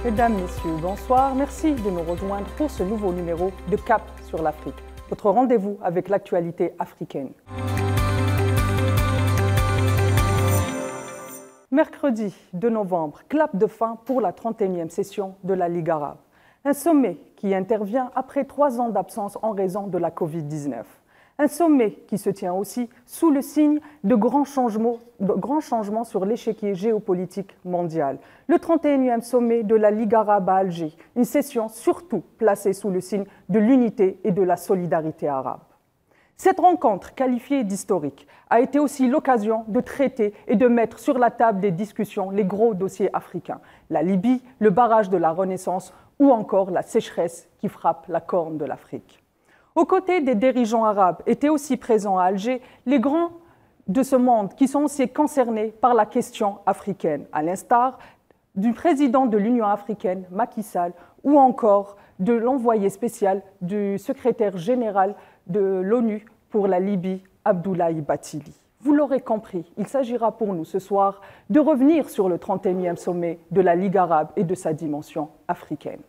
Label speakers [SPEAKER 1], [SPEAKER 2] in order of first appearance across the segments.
[SPEAKER 1] Mesdames, Messieurs, bonsoir. Merci de nous rejoindre pour ce nouveau numéro de Cap sur l'Afrique, votre rendez-vous avec l'actualité africaine. Mercredi 2 novembre, clap de fin pour la 31e session de la Ligue arabe. Un sommet qui intervient après 3 ans d'absence en raison de la Covid-19. Un sommet qui se tient aussi sous le signe de grands changements sur l'échiquier géopolitique mondial. Le 31e sommet de la Ligue arabe à Alger, une session surtout placée sous le signe de l'unité et de la solidarité arabe. Cette rencontre, qualifiée d'historique, a été aussi l'occasion de traiter et de mettre sur la table des discussions les gros dossiers africains. La Libye, le barrage de la Renaissance ou encore la sécheresse qui frappe la corne de l'Afrique. Aux côtés des dirigeants arabes étaient aussi présents à Alger les grands de ce monde qui sont aussi concernés par la question africaine, à l'instar du président de l'Union africaine, Macky Sall, ou encore de l'envoyé spécial du secrétaire général de l'ONU pour la Libye, Abdoulaye Bathily. Vous l'aurez compris, il s'agira pour nous ce soir de revenir sur le 31e sommet de la Ligue arabe et de sa dimension africaine.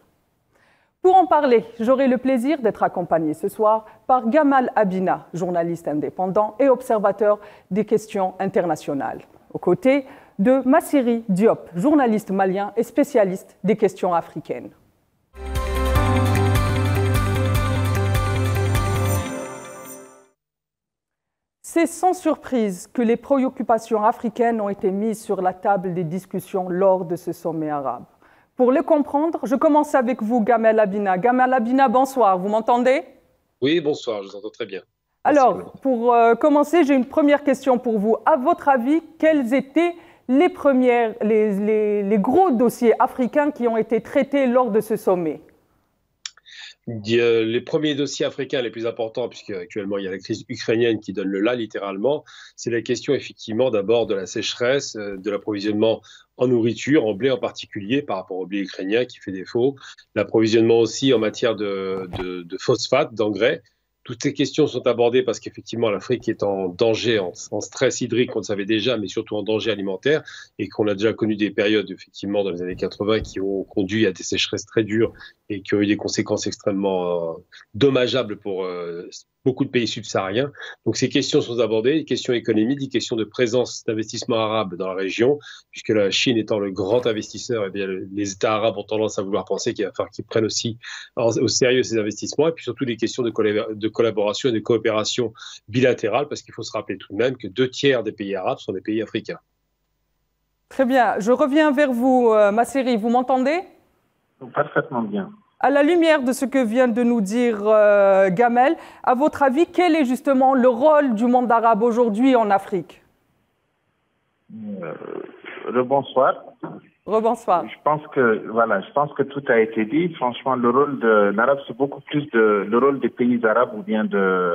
[SPEAKER 1] Pour en parler, j'aurai le plaisir d'être accompagné ce soir par Gamal Abina, journaliste indépendant et observateur des questions internationales, aux côtés de Massiri Diop, journaliste malien et spécialiste des questions africaines. C'est sans surprise que les préoccupations africaines ont été mises sur la table des discussions lors de ce sommet arabe. Pour le comprendre, je commence avec vous, Gamal Abina. Gamal Abina, bonsoir, vous m'entendez?
[SPEAKER 2] Oui, bonsoir, je vous entends très bien.
[SPEAKER 1] Alors, pour commencer, j'ai une première question pour vous. À votre avis, quels étaient les gros dossiers africains qui ont été traités lors de ce sommet?
[SPEAKER 2] Les premiers dossiers africains les plus importants, puisque actuellement il y a la crise ukrainienne qui donne le là littéralement, c'est la question effectivement d'abord de la sécheresse, de l'approvisionnement en nourriture, en blé en particulier par rapport au blé ukrainien qui fait défaut, l'approvisionnement aussi en matière de phosphate, d'engrais. Toutes ces questions sont abordées parce qu'effectivement l'Afrique est en danger, en stress hydrique, on le savait déjà, mais surtout en danger alimentaire, et qu'on a déjà connu des périodes effectivement dans les années 80 qui ont conduit à des sécheresses très dures et qui ont eu des conséquences extrêmement dommageables pour beaucoup de pays subsahariens. Donc ces questions sont abordées, des questions économiques, des questions de présence d'investissement arabe dans la région, puisque la Chine étant le grand investisseur, eh bien, les États arabes ont tendance à vouloir penser qu'il va falloir qu'ils prennent aussi au sérieux ces investissements, et puis surtout des questions de collaboration et de coopération bilatérale, parce qu'il faut se rappeler tout de même que 2 tiers des pays arabes sont des pays africains.
[SPEAKER 1] Très bien. Je reviens vers vous, Massiri. Vous m'entendez?
[SPEAKER 3] Parfaitement bien.
[SPEAKER 1] À la lumière de ce que vient de nous dire Gamal, à votre avis, quel est justement le rôle du monde arabe aujourd'hui en Afrique?
[SPEAKER 3] Rebonsoir.
[SPEAKER 1] Rebonsoir.
[SPEAKER 3] Je pense que tout a été dit. Franchement, le rôle de l'arabe, c'est beaucoup plus le rôle des pays arabes ou bien de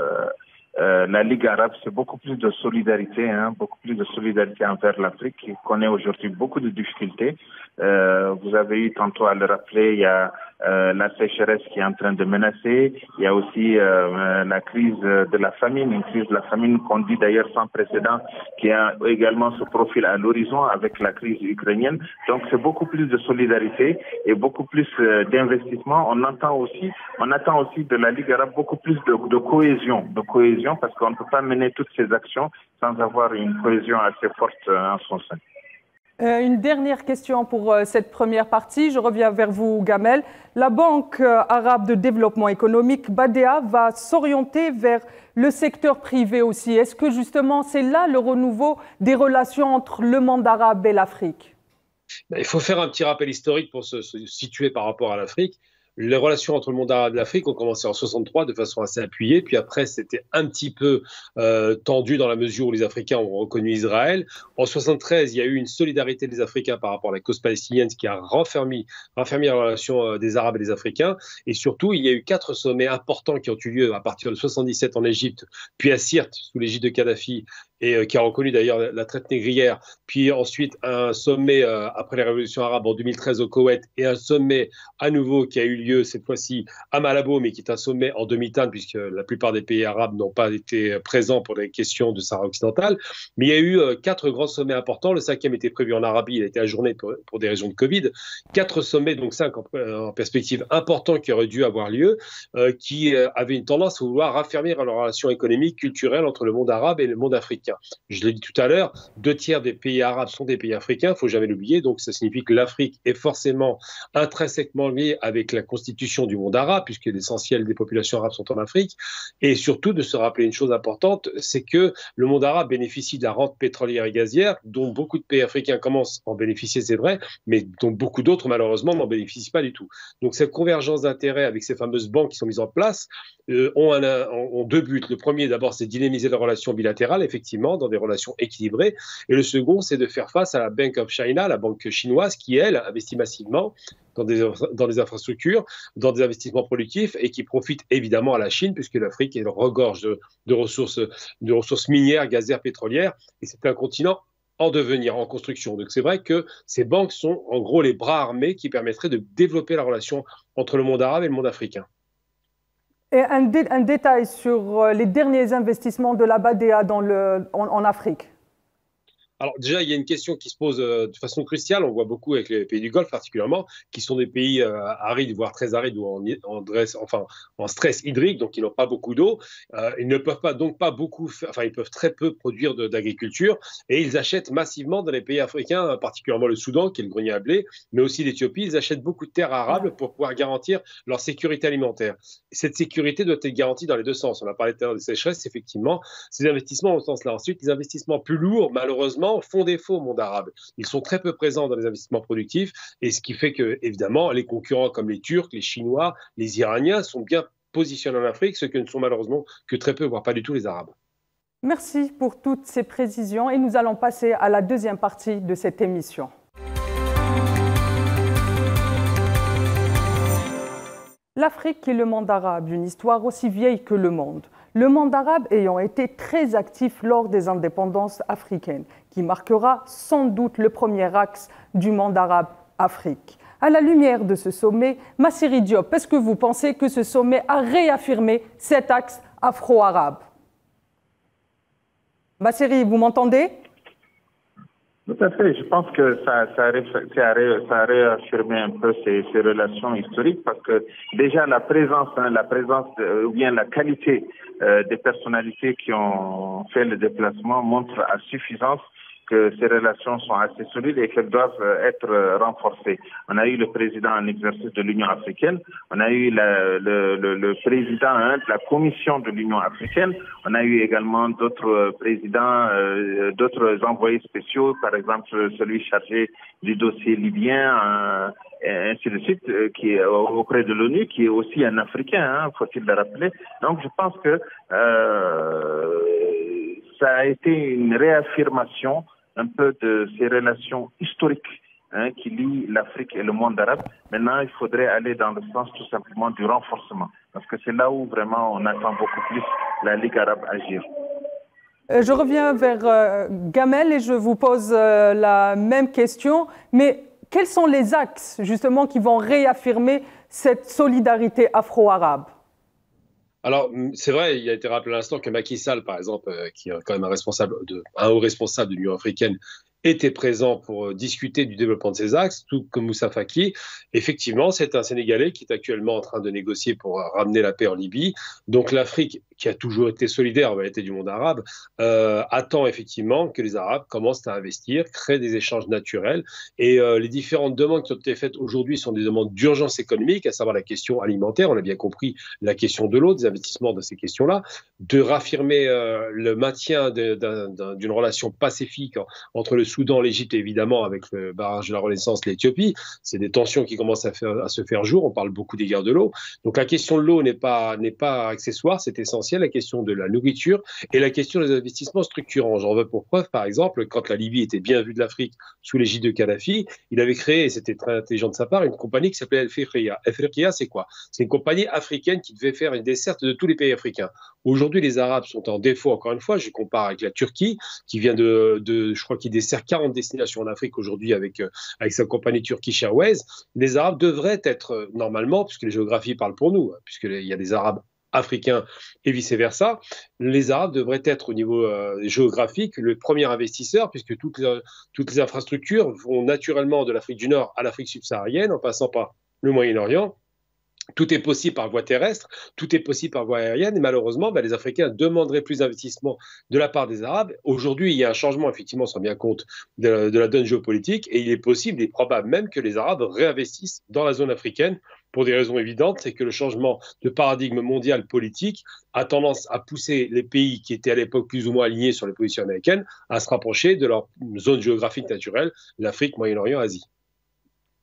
[SPEAKER 3] la Ligue arabe, c'est beaucoup plus de solidarité, beaucoup plus de solidarité envers l'Afrique qui connaît aujourd'hui beaucoup de difficultés. Vous avez eu tantôt à le rappeler, il y a la sécheresse qui est en train de menacer, il y a aussi la crise de la famine, une crise de la famine qu'on dit d'ailleurs sans précédent, qui a également ce profil à l'horizon avec la crise ukrainienne. Donc c'est beaucoup plus de solidarité et beaucoup plus d'investissement. On attend aussi de la Ligue arabe beaucoup plus de cohésion parce qu'on ne peut pas mener toutes ces actions sans avoir une cohésion assez forte en son sein.
[SPEAKER 1] Une dernière question pour cette première partie. Je reviens vers vous, Gamal. La Banque arabe de développement économique, BADEA, va s'orienter vers le secteur privé aussi. Est-ce que justement c'est là le renouveau des relations entre le monde arabe et l'Afrique?
[SPEAKER 2] Il faut faire un petit rappel historique pour se situer par rapport à l'Afrique. Les relations entre le monde arabe et l'Afrique ont commencé en 63 de façon assez appuyée, puis après c'était un petit peu tendu dans la mesure où les Africains ont reconnu Israël. En 73, il y a eu une solidarité des Africains par rapport à la cause palestinienne, ce qui a raffermi la relation des Arabes et des Africains. Et surtout, il y a eu 4 sommets importants qui ont eu lieu à partir de 77 en Égypte, puis à Sirte sous l'égide de Kadhafi, et qui a reconnu d'ailleurs la traite négrière, puis ensuite un sommet après les révolutions arabes en 2013 au Koweït et un sommet à nouveau qui a eu lieu cette fois-ci à Malabo, mais qui est un sommet en demi-teinte puisque la plupart des pays arabes n'ont pas été présents pour les questions du Sahara occidental. Mais il y a eu 4 grands sommets importants. Le 5e était prévu en Arabie, il a été ajourné pour des raisons de Covid. 4 sommets, donc 5 en perspective, importants qui auraient dû avoir lieu, qui avaient une tendance à vouloir raffermir la relation économique, culturelle entre le monde arabe et le monde africain. Je l'ai dit tout à l'heure, 2 tiers des pays arabes sont des pays africains, il ne faut jamais l'oublier. Donc ça signifie que l'Afrique est forcément intrinsèquement liée avec la constitution du monde arabe, puisque l'essentiel des populations arabes sont en Afrique. Et surtout de se rappeler une chose importante, c'est que le monde arabe bénéficie de la rente pétrolière et gazière, dont beaucoup de pays africains commencent à en bénéficier, c'est vrai, mais dont beaucoup d'autres, malheureusement, n'en bénéficient pas du tout. Donc cette convergence d'intérêts avec ces fameuses banques qui sont mises en place ont 2 buts. Le premier, d'abord, c'est de dynamiser les relations bilatérales, effectivement, dans des relations équilibrées. Et le second, c'est de faire face à la Bank of China, la banque chinoise, qui, elle, investit massivement dans des infrastructures, dans des investissements productifs et qui profite évidemment à la Chine, puisque l'Afrique regorge de ressources minières, gazières, pétrolières. Et c'est un continent en devenir, en construction. Donc c'est vrai que ces banques sont en gros les bras armés qui permettraient de développer la relation entre le monde arabe et le monde africain.
[SPEAKER 1] Et un détail sur les derniers investissements de la BADEA en Afrique.
[SPEAKER 2] Alors déjà, il y a une question qui se pose de façon cruciale, on voit beaucoup avec les pays du Golfe particulièrement, qui sont des pays arides, voire très arides, ou en stress hydrique, donc ils n'ont pas beaucoup d'eau. Ils ne peuvent ils peuvent très peu produire d'agriculture, et ils achètent massivement dans les pays africains, particulièrement le Soudan, qui est le grenier à blé, mais aussi l'Éthiopie. Ils achètent beaucoup de terres arables pour pouvoir garantir leur sécurité alimentaire. Et cette sécurité doit être garantie dans les 2 sens. On a parlé tout à l'heure des sécheresses, effectivement, ces investissements au sens là. Ensuite, les investissements plus lourds, malheureusement, font défaut au monde arabe. Ils sont très peu présents dans les investissements productifs, et ce qui fait que, évidemment, les concurrents comme les Turcs, les Chinois, les Iraniens sont bien positionnés en Afrique, ce que ne sont malheureusement que très peu, voire pas du tout les Arabes.
[SPEAKER 1] Merci pour toutes ces précisions et nous allons passer à la deuxième partie de cette émission. L'Afrique et le monde arabe, une histoire aussi vieille que le monde. Le monde arabe ayant été très actif lors des indépendances africaines, qui marquera sans doute le premier axe du monde arabe-Afrique. À la lumière de ce sommet, Masseri Diop, est-ce que vous pensez que ce sommet a réaffirmé cet axe afro-arabe? Masseri, vous m'entendez?
[SPEAKER 3] Tout à fait. Je pense que ça a réaffirmé un peu ces relations historiques parce que déjà la présence ou bien la qualité des personnalités qui ont fait le déplacement montre à suffisance que ces relations sont assez solides et qu'elles doivent être renforcées. On a eu le président en exercice de l'Union africaine, on a eu le président de la Commission de l'Union africaine, on a eu également d'autres présidents, d'autres envoyés spéciaux, par exemple celui chargé du dossier libyen, et ainsi de suite, qui est auprès de l'ONU, qui est aussi un Africain, faut-il le rappeler. Donc je pense que ça a été une réaffirmation un peu de ces relations historiques qui lient l'Afrique et le monde arabe. Maintenant, il faudrait aller dans le sens tout simplement du renforcement, parce que c'est là où vraiment on attend beaucoup plus la Ligue arabe agir.
[SPEAKER 1] Je reviens vers Gamel et je vous pose la même question, mais quels sont les axes justement qui vont réaffirmer cette solidarité afro-arabe?
[SPEAKER 2] Alors, c'est vrai, il a été rappelé à l'instant que Macky Sall, par exemple, qui est quand même un haut responsable de l'Union africaine, était présent pour discuter du développement de ces axes, tout comme Moussa Faki. Effectivement, c'est un Sénégalais qui est actuellement en train de négocier pour ramener la paix en Libye. Donc l'Afrique, qui a toujours été solidaire en réalité du monde arabe, attend effectivement que les Arabes commencent à investir, créent des échanges naturels. Et les différentes demandes qui ont été faites aujourd'hui sont des demandes d'urgence économique, à savoir la question alimentaire, on a bien compris la question de l'eau, des investissements dans ces questions-là, de raffirmer le maintien d'une relation pacifique entre le Soudan, l'Égypte, évidemment, avec le barrage de la Renaissance, l'Éthiopie. C'est des tensions qui commencent à se faire jour. On parle beaucoup des guerres de l'eau. Donc la question de l'eau n'est pas accessoire, c'est essentiel. essentielles, la question de la nourriture et la question des investissements structurants. J'en veux pour preuve, par exemple, quand la Libye était bien vue de l'Afrique sous l'égide de Kadhafi, il avait créé, et c'était très intelligent de sa part, une compagnie qui s'appelait Al-Afriqiya. Al-Afriqiya, c'est quoi? C'est une compagnie africaine qui devait faire une desserte de tous les pays africains. Aujourd'hui, les Arabes sont en défaut, encore une fois, je compare avec la Turquie, qui vient je crois qu'il dessert 40 destinations en Afrique aujourd'hui avec sa compagnie Turkish Airways. Les Arabes devraient être, normalement, puisque les géographies parlent pour nous, puisqu'il y a des Arabes africains et vice-versa, les Arabes devraient être au niveau géographique le premier investisseur, puisque toutes les infrastructures vont naturellement de l'Afrique du Nord à l'Afrique subsaharienne, en passant par le Moyen-Orient. Tout est possible par voie terrestre, tout est possible par voie aérienne, et malheureusement, les Africains demanderaient plus d'investissement de la part des Arabes. Aujourd'hui, il y a un changement, effectivement, on se rend bien compte de la donne géopolitique, et il est possible et probable même que les Arabes réinvestissent dans la zone africaine pour des raisons évidentes, c'est que le changement de paradigme mondial politique a tendance à pousser les pays qui étaient à l'époque plus ou moins alignés sur les positions américaines à se rapprocher de leur zone géographique naturelle, l'Afrique, Moyen-Orient, Asie.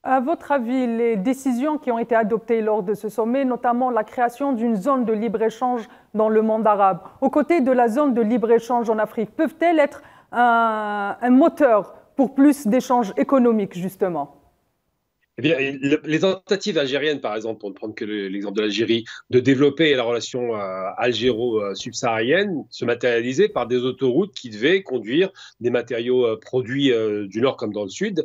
[SPEAKER 1] À votre avis, les décisions qui ont été adoptées lors de ce sommet, notamment la création d'une zone de libre-échange dans le monde arabe, aux côtés de la zone de libre-échange en Afrique, peuvent-elles être un moteur pour plus d'échanges économiques, justement ?
[SPEAKER 2] Eh bien, les tentatives algériennes, par exemple, pour ne prendre que l'exemple de l'Algérie, de développer la relation algéro-subsaharienne, se matérialisaient par des autoroutes qui devaient conduire des matériaux produits du nord comme dans le sud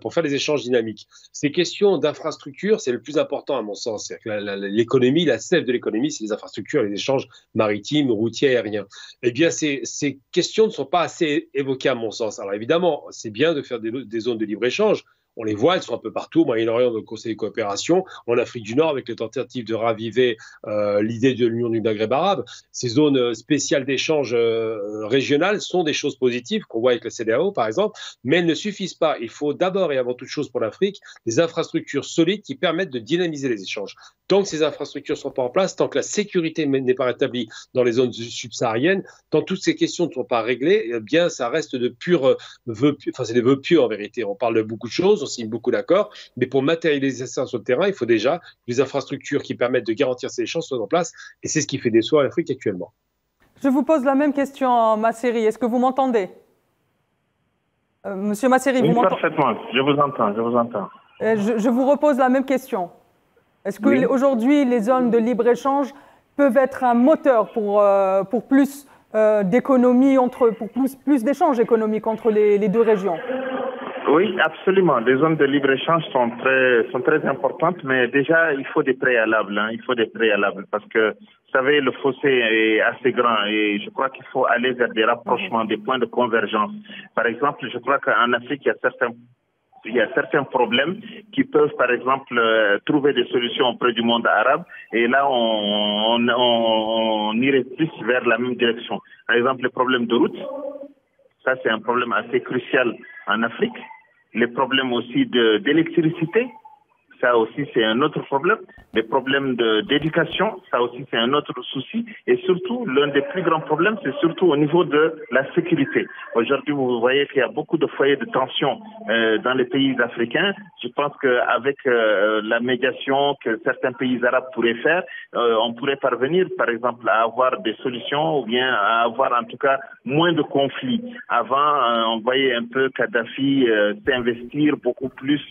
[SPEAKER 2] pour faire des échanges dynamiques. Ces questions d'infrastructures, c'est le plus important à mon sens. C'est-à-dire que l'économie, la sève de l'économie, c'est les infrastructures, les échanges maritimes, routiers, aériens. Eh bien, ces questions ne sont pas assez évoquées à mon sens. Alors évidemment, c'est bien de faire des zones de libre-échange. On les voit, elles sont un peu partout, au Moyen-Orient, dans le Conseil de coopération, en Afrique du Nord, avec les tentatives de raviver l'idée de l'Union du Maghreb arabe. Ces zones spéciales d'échange régionales sont des choses positives qu'on voit avec la CEDEAO, par exemple, mais elles ne suffisent pas. Il faut d'abord et avant toute chose pour l'Afrique des infrastructures solides qui permettent de dynamiser les échanges. Tant que ces infrastructures ne sont pas en place, tant que la sécurité n'est pas rétablie dans les zones subsahariennes, tant que toutes ces questions ne sont pas réglées, eh bien, ça reste de purs vœux, enfin, c'est des vœux pieux en vérité. On parle de beaucoup de choses, on signe beaucoup d'accords, mais pour matérialiser ça sur le terrain, il faut déjà que les infrastructures qui permettent de garantir ces échanges soient en place, et c'est ce qui fait défaut à l'Afrique actuellement.
[SPEAKER 1] Je vous pose la même question, Masseri. Est-ce que vous m'entendez? Monsieur Masseri, vous m'entendez?
[SPEAKER 3] Parfaitement, je vous entends, je vous entends.
[SPEAKER 1] Je vous repose la même question. Est-ce qu'aujourd'hui, les zones de libre-échange peuvent être un moteur pour plus d'économie, pour plus d'échanges économiques entre les deux régions?
[SPEAKER 3] Oui, absolument. Les zones de libre-échange sont très importantes, mais déjà, il faut des préalables. Il faut des préalables parce que, vous savez, le fossé est assez grand et je crois qu'il faut aller vers des rapprochements, des points de convergence. Par exemple, je crois qu'en Afrique, il y a certains problèmes qui peuvent, par exemple, trouver des solutions auprès du monde arabe. Et là, on irait plus vers la même direction. Par exemple, les problèmes de route, ça c'est un problème assez crucial en Afrique. Les problèmes aussi d'électricité, ça aussi c'est un autre problème. Les problèmes d'éducation, ça aussi c'est un autre souci. Et surtout, l'un des plus grands problèmes, c'est surtout au niveau de la sécurité. Aujourd'hui, vous voyez qu'il y a beaucoup de foyers de tension dans les pays africains. Je pense qu'avec la médiation que certains pays arabes pourraient faire, on pourrait parvenir, par exemple, à avoir des solutions ou bien à avoir en tout cas moins de conflits. Avant, on voyait un peu Kadhafi s'investir beaucoup plus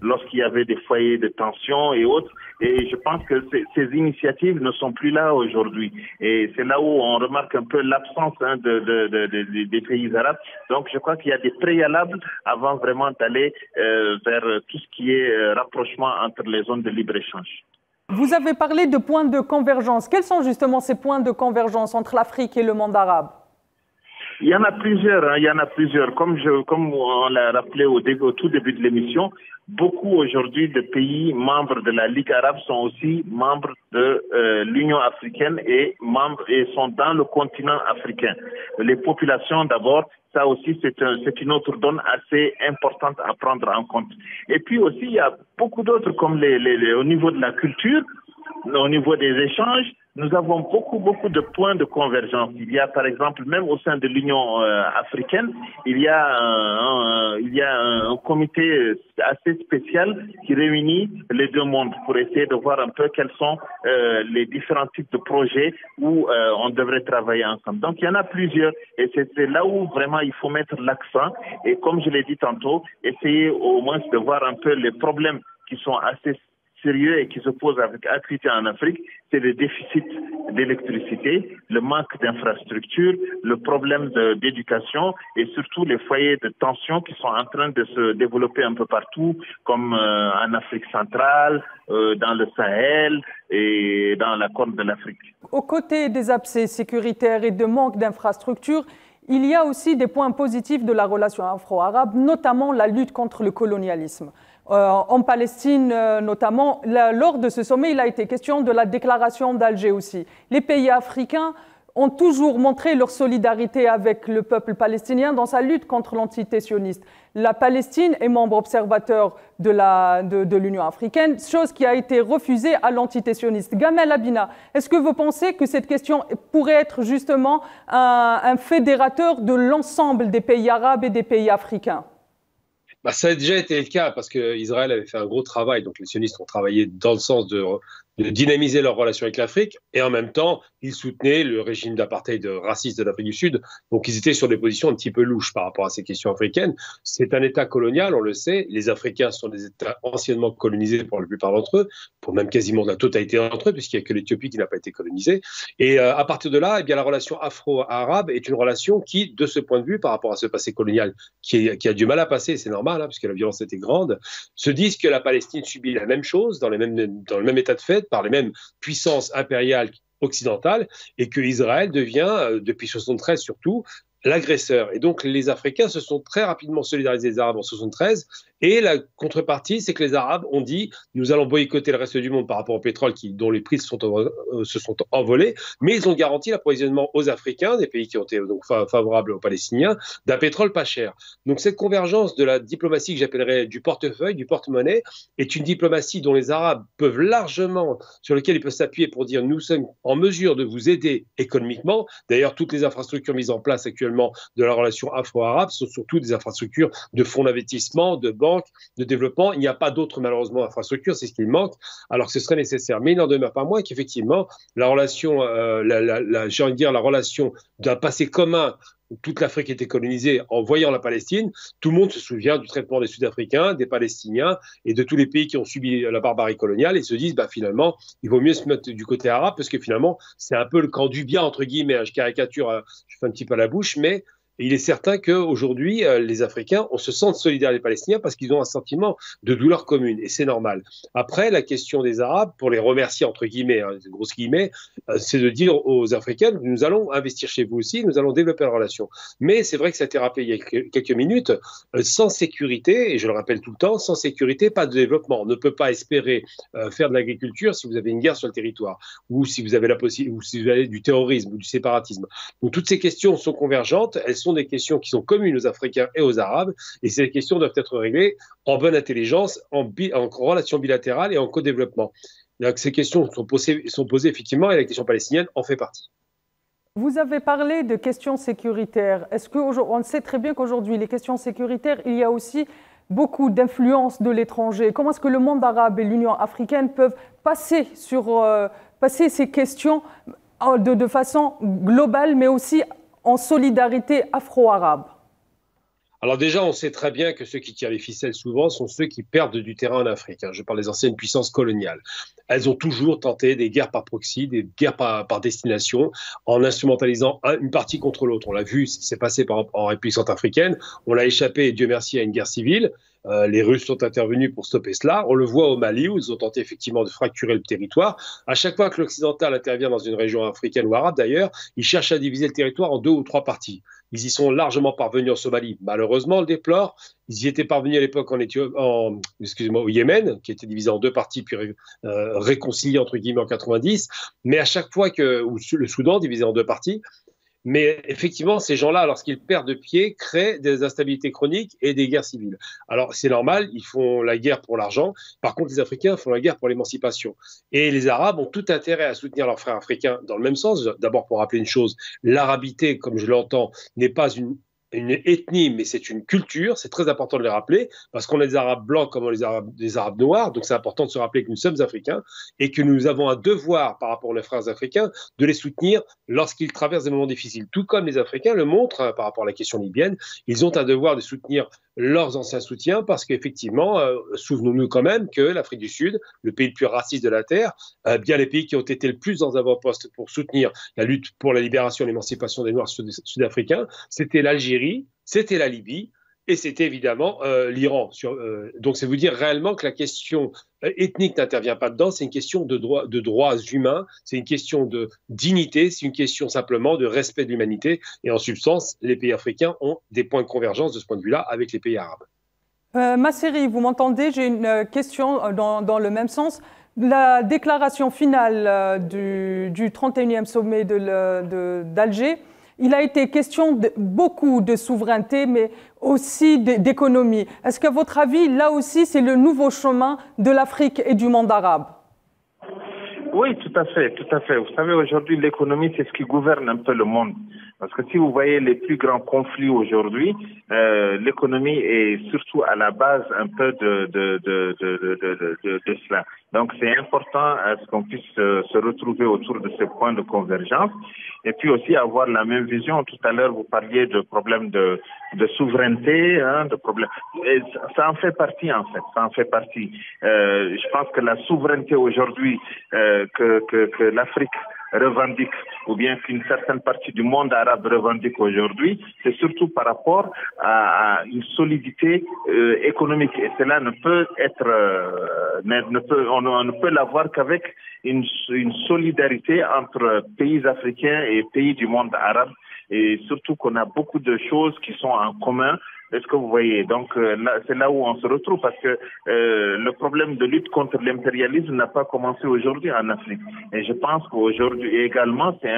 [SPEAKER 3] lorsqu'il y avait des foyers de tension et autres. Et je pense que ces initiatives ne sont plus là aujourd'hui. Et c'est là où on remarque un peu l'absence des pays arabes. Donc je crois qu'il y a des préalables avant vraiment d'aller vers tout ce qui est rapprochement entre les zones de libre-échange.
[SPEAKER 1] Vous avez parlé de points de convergence. Quels sont justement ces points de convergence entre l'Afrique et le monde arabe?
[SPEAKER 3] Il y en a plusieurs, il y en a plusieurs. Comme on l'a rappelé au tout début de l'émission, beaucoup aujourd'hui de pays membres de la Ligue arabe sont aussi membres de l'Union africaine et sont dans le continent africain. Les populations d'abord, ça aussi c'est une autre donne assez importante à prendre en compte. Et puis aussi il y a beaucoup d'autres comme au niveau de la culture, au niveau des échanges, nous avons beaucoup de points de convergence. Il y a, par exemple, même au sein de l'Union africaine, il y a un comité assez spécial qui réunit les deux mondes pour essayer de voir un peu quels sont les différents types de projets où on devrait travailler ensemble. Donc, il y en a plusieurs et c'est là où vraiment il faut mettre l'accent et, comme je l'ai dit tantôt, essayer au moins de voir un peu les problèmes qui sont assez sérieux et qui se posent avec acuité en Afrique, c'est le déficit d'électricité, le manque d'infrastructures, le problème d'éducation et surtout les foyers de tension qui sont en train de se développer un peu partout, comme en Afrique centrale, dans le Sahel et dans la Corne de l'Afrique.
[SPEAKER 1] Aux côtés des abcès sécuritaires et de manque d'infrastructures, il y a aussi des points positifs de la relation afro-arabe, notamment la lutte contre le colonialisme. En Palestine notamment, lors de ce sommet, il a été question de la déclaration d'Alger aussi. Les pays africains ont toujours montré leur solidarité avec le peuple palestinien dans sa lutte contre l'entité sioniste. La Palestine est membre observateur de l'Union africaine, chose qui a été refusée à l'entité sioniste. Gamel Abina, est-ce que vous pensez que cette question pourrait être justement un fédérateur de l'ensemble des pays arabes et des pays africains ?
[SPEAKER 2] Ça a déjà été le cas parce qu'Israël avait fait un gros travail. Donc les sionistes ont travaillé dans le sens de dynamiser leurs relations avec l'Afrique et en même temps, ils soutenaient le régime d'apartheid raciste de l'Afrique du Sud. Donc ils étaient sur des positions un petit peu louches par rapport à ces questions africaines. C'est un État colonial, on le sait. Les Africains sont des États anciennement colonisés pour la plupart d'entre eux, pour même quasiment la totalité d'entre eux, puisqu'il n'y a que l'Éthiopie qui n'a pas été colonisée. Et à partir de là, eh bien, la relation afro-arabe est une relation qui, de ce point de vue, par rapport à ce passé colonial qui a du mal à passer, c'est normal, puisque la violence était grande, se disent que la Palestine subit la même chose dans le même état de fait, par les mêmes puissances impériales occidentales, et que Israël devient, depuis 1973 surtout, l'agresseur. Et donc les Africains se sont très rapidement solidarisés des Arabes en 1973, et la contrepartie, c'est que les Arabes ont dit « nous allons boycotter le reste du monde par rapport au pétrole dont les prix se sont envolés », mais ils ont garanti l'approvisionnement aux Africains, des pays qui ont été donc favorables aux Palestiniens, d'un pétrole pas cher. Donc cette convergence de la diplomatie que j'appellerais du portefeuille, du porte-monnaie, est une diplomatie dont les Arabes peuvent largement, sur laquelle ils peuvent s'appuyer pour dire « nous sommes en mesure de vous aider économiquement ». D'ailleurs, toutes les infrastructures mises en place actuellement de la relation afro-arabe sont surtout des infrastructures de fonds d'investissement, de banques, de développement. Il n'y a pas d'autres, malheureusement, infrastructures, c'est ce qui manque, alors que ce serait nécessaire. Mais il n'en demeure pas moins qu'effectivement, la relation, j'ai envie de dire, la relation d'un passé commun où toute l'Afrique était colonisée en voyant la Palestine, tout le monde se souvient du traitement des Sud-Africains, des Palestiniens et de tous les pays qui ont subi la barbarie coloniale et se disent finalement, il vaut mieux se mettre du côté arabe parce que finalement, c'est un peu le camp du bien, entre guillemets. Je caricature, je fais un petit peu la bouche, mais il est certain qu'aujourd'hui, les Africains, on se sent solidaires des Palestiniens parce qu'ils ont un sentiment de douleur commune, et c'est normal. Après, la question des Arabes, pour les remercier, entre guillemets, grosses guillemets, c'est de dire aux Africains, nous allons investir chez vous aussi, nous allons développer la relation. Mais c'est vrai que ça a été rappelé il y a quelques minutes, sans sécurité, et je le rappelle tout le temps, sans sécurité, pas de développement. On ne peut pas espérer faire de l'agriculture si vous avez une guerre sur le territoire, ou si vous avez ou si vous avez du terrorisme ou du séparatisme. Donc toutes ces questions sont convergentes, elles sont des questions qui sont communes aux Africains et aux Arabes, et ces questions doivent être réglées en bonne intelligence, en relation bilatérale et en co-développement. Donc ces questions sont posées effectivement, et la question palestinienne en fait partie.
[SPEAKER 1] Vous avez parlé de questions sécuritaires. On sait très bien qu'aujourd'hui, les questions sécuritaires, il y a aussi beaucoup d'influence de l'étranger. Comment est-ce que le monde arabe et l'Union africaine peuvent passer ces questions de façon globale, mais aussi en solidarité afro-arabe?
[SPEAKER 2] Alors déjà, on sait très bien que ceux qui tirent les ficelles souvent sont ceux qui perdent du terrain en Afrique. Je parle des anciennes puissances coloniales. Elles ont toujours tenté des guerres par proxy, des guerres par destination, en instrumentalisant une partie contre l'autre. On l'a vu, ce qui s'est passé en République centrafricaine. On l'a échappé, et Dieu merci, à une guerre civile. Les Russes sont intervenus pour stopper cela. On le voit au Mali, où ils ont tenté effectivement de fracturer le territoire. À chaque fois que l'occidental intervient dans une région africaine ou arabe d'ailleurs, ils cherchent à diviser le territoire en 2 ou 3 parties. Ils y sont largement parvenus en Somalie. Malheureusement, on le déplore. Ils y étaient parvenus à l'époque au Yémen, qui était divisé en 2 parties, puis réconcilié entre guillemets en 90. Mais à chaque fois ou le Soudan, divisé en 2 parties, Mais effectivement, ces gens-là, lorsqu'ils perdent de pied, créent des instabilités chroniques et des guerres civiles. Alors, c'est normal, ils font la guerre pour l'argent. Par contre, les Africains font la guerre pour l'émancipation. Et les Arabes ont tout intérêt à soutenir leurs frères africains dans le même sens. D'abord, pour rappeler une chose, l'arabité, comme je l'entends, n'est pas une ethnie, mais c'est une culture. C'est très important de le rappeler, parce qu'on a des Arabes blancs comme des Arabes noirs. Donc, c'est important de se rappeler que nous sommes Africains et que nous avons un devoir par rapport aux frères africains de les soutenir lorsqu'ils traversent des moments difficiles. Tout comme les Africains le montrent par rapport à la question libyenne, ils ont un devoir de soutenir leurs anciens soutiens parce qu'effectivement, souvenons-nous quand même que l'Afrique du Sud, le pays le plus raciste de la Terre, bien les pays qui ont été le plus en avant-poste pour soutenir la lutte pour la libération et l'émancipation des Noirs sud-africains, c'était l'Algérie, c'était la Libye et c'était évidemment l'Iran. Donc c'est vous dire réellement que la question ethnique n'intervient pas dedans, c'est une question de droits humains, c'est une question de dignité, c'est une question simplement de respect de l'humanité. Et en substance, les pays africains ont des points de convergence de ce point de vue-là avec les pays arabes.
[SPEAKER 1] Masseri, vous m'entendez? J'ai une question dans le même sens. La déclaration finale du 31e sommet d'Alger, il a été question de beaucoup de souveraineté, mais aussi d'économie. Est-ce qu'à votre avis, là aussi, c'est le nouveau chemin de l'Afrique et du monde arabe?
[SPEAKER 3] Oui, tout à fait, tout à fait. Vous savez, aujourd'hui, l'économie, c'est ce qui gouverne un peu le monde. Parce que si vous voyez les plus grands conflits aujourd'hui, l'économie est surtout à la base un peu de cela. Donc, c'est important à ce qu'on puisse se retrouver autour de ces points de convergence et puis aussi avoir la même vision. Tout à l'heure, vous parliez de problèmes de souveraineté, de problèmes. Et ça en fait partie, en fait. Ça en fait partie. Je pense que la souveraineté aujourd'hui que l'Afrique revendique, ou bien qu'une certaine partie du monde arabe revendique aujourd'hui, c'est surtout par rapport à une solidité économique. Et cela ne peut être, on ne peut l'avoir qu'avec une solidarité entre pays africains et pays du monde arabe. Et surtout qu'on a beaucoup de choses qui sont en commun. Est-ce que vous voyez? Donc c'est là où on se retrouve parce que le problème de lutte contre l'impérialisme n'a pas commencé aujourd'hui en Afrique. Et je pense qu'aujourd'hui également, c'est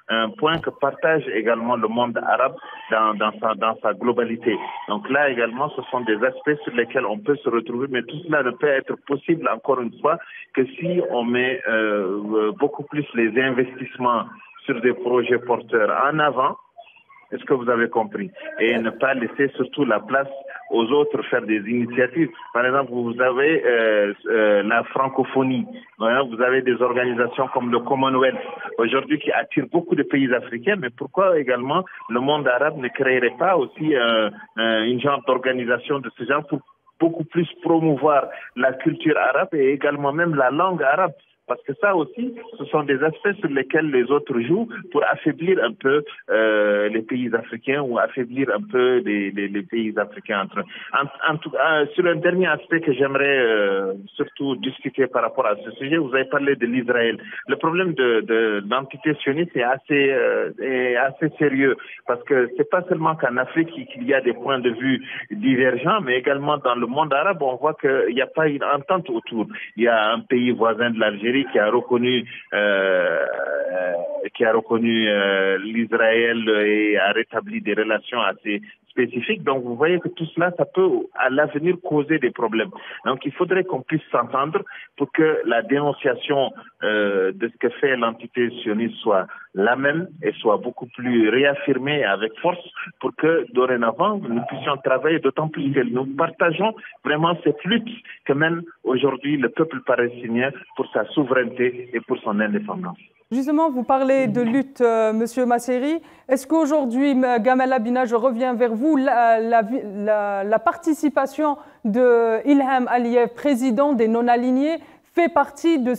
[SPEAKER 3] un point que partage également le monde arabe dans sa globalité. Donc là également, ce sont des aspects sur lesquels on peut se retrouver, mais tout cela ne peut être possible, encore une fois, que si on met beaucoup plus les investissements sur des projets porteurs en avant. Est-ce que vous avez compris? Et ne pas laisser surtout la place aux autres faire des initiatives. Par exemple, vous avez la francophonie. Vous avez des organisations comme le Commonwealth aujourd'hui qui attirent beaucoup de pays africains. Mais pourquoi également le monde arabe ne créerait pas aussi une genre d'organisation de ce genre pour beaucoup plus promouvoir la culture arabe et également même la langue arabe? Parce que ça aussi, ce sont des aspects sur lesquels les autres jouent pour affaiblir un peu les pays africains ou affaiblir un peu les pays africains entre eux. En tout cas, sur un dernier aspect que j'aimerais surtout discuter par rapport à ce sujet, vous avez parlé de l'Israël. Le problème de l'entité sioniste est assez sérieux parce que c'est pas seulement qu'en Afrique qu'il y a des points de vue divergents, mais également dans le monde arabe, on voit qu'il n'y a pas une entente autour. Il y a un pays voisin de l'Algérie qui a reconnu l'Israël et a rétabli des relations assez spécifiques. Donc vous voyez que tout cela, ça peut à l'avenir causer des problèmes. Donc il faudrait qu'on puisse s'entendre pour que la dénonciation de ce que fait l'entité sioniste soit la même et soit beaucoup plus réaffirmée avec force pour que dorénavant nous puissions travailler, d'autant plus que nous partageons vraiment cette lutte que mène aujourd'hui le peuple palestinien pour sa souveraineté et pour son indépendance.
[SPEAKER 1] Justement, vous parlez de lutte, Monsieur Masseri. Est-ce qu'aujourd'hui, Gamal Abina, je reviens vers vous, la participation de Ilham Aliyev, président des non-alignés, fait partie de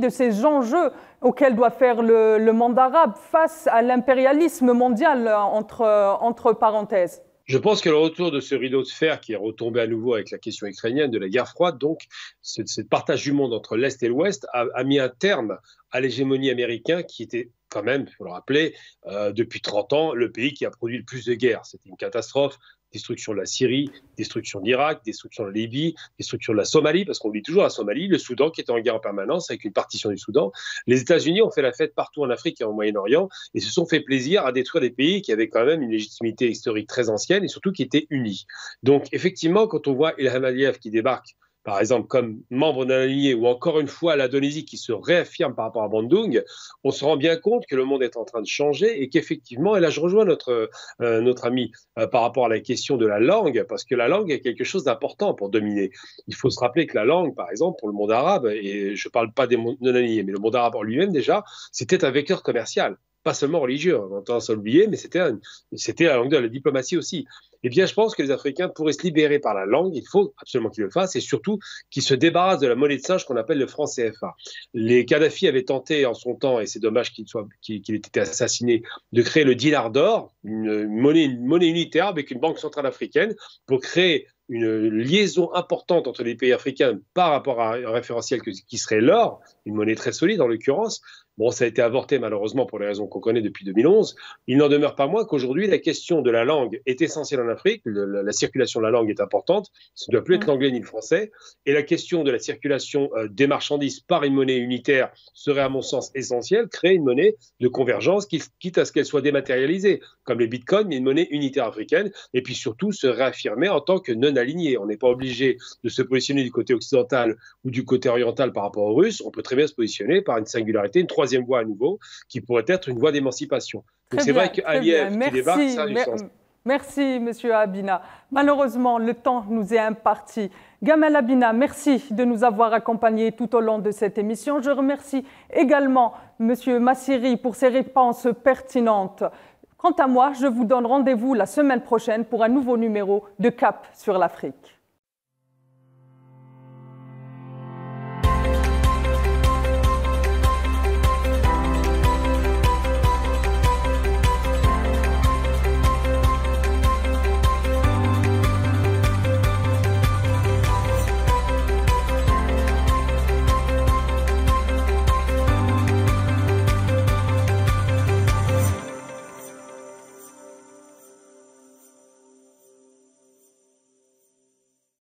[SPEAKER 1] ces enjeux auxquels doit faire le monde arabe face à l'impérialisme mondial, entre parenthèses?
[SPEAKER 2] Je pense que le retour de ce rideau de fer qui est retombé à nouveau avec la question ukrainienne de la guerre froide, donc ce partage du monde entre l'Est et l'Ouest a mis un terme à l'hégémonie américaine qui était quand même, il faut le rappeler, depuis 30 ans, le pays qui a produit le plus de guerres. C'était une catastrophe destruction de la Syrie, destruction de l'Irak, destruction de la Libye, destruction de la Somalie, parce qu'on oublie toujours la Somalie, le Soudan qui était en guerre en permanence avec une partition du Soudan. Les États-Unis ont fait la fête partout en Afrique et au Moyen-Orient et se sont fait plaisir à détruire des pays qui avaient quand même une légitimité historique très ancienne et surtout qui étaient unis. Donc effectivement, quand on voit Ilham Aliyev qui débarque par exemple comme membre d'un allié, ou encore une fois l'Indonésie qui se réaffirme par rapport à Bandung, on se rend bien compte que le monde est en train de changer et qu'effectivement, et là je rejoins notre ami par rapport à la question de la langue, parce que la langue est quelque chose d'important pour dominer. Il faut se rappeler que la langue, par exemple, pour le monde arabe, et je ne parle pas des non-alignés, mais le monde arabe en lui-même déjà, c'était un vecteur commercial. Pas seulement religieux, on a tendance à l'oublier, mais c'était la langue de la diplomatie aussi. Eh bien, je pense que les Africains pourraient se libérer par la langue, il faut absolument qu'ils le fassent, et surtout qu'ils se débarrassent de la monnaie de singe qu'on appelle le franc CFA. Les Kadhafi avaient tenté en son temps, et c'est dommage qu'il ait été assassiné, de créer le dinar d'or, une monnaie unitaire avec une banque centrale africaine, pour créer une liaison importante entre les pays africains par rapport à un référentiel qui serait l'or, une monnaie très solide en l'occurrence. Bon, ça a été avorté malheureusement pour les raisons qu'on connaît depuis 2011. Il n'en demeure pas moins qu'aujourd'hui, la question de la langue est essentielle en Afrique. La circulation de la langue est importante. Ça ne doit plus être l'anglais ni le français. Et la question de la circulation des marchandises par une monnaie unitaire serait, à mon sens, essentielle. Créer une monnaie de convergence, quitte à ce qu'elle soit dématérialisée, comme les bitcoins, mais une monnaie unitaire africaine. Et puis surtout, se réaffirmer en tant que non-aligné. On n'est pas obligé de se positionner du côté occidental ou du côté oriental par rapport aux Russes. On peut très bien se positionner par une singularité, une troisième voie à nouveau, qui pourrait être une voie d'émancipation. Donc c'est vrai qu'Aliyev qui débarque, ça a du sens.
[SPEAKER 1] Merci, Monsieur Habina. Malheureusement, le temps nous est imparti. Gamel Habina, merci de nous avoir accompagnés tout au long de cette émission. Je remercie également Monsieur Massiri pour ses réponses pertinentes. Quant à moi, je vous donne rendez-vous la semaine prochaine pour un nouveau numéro de Cap sur l'Afrique.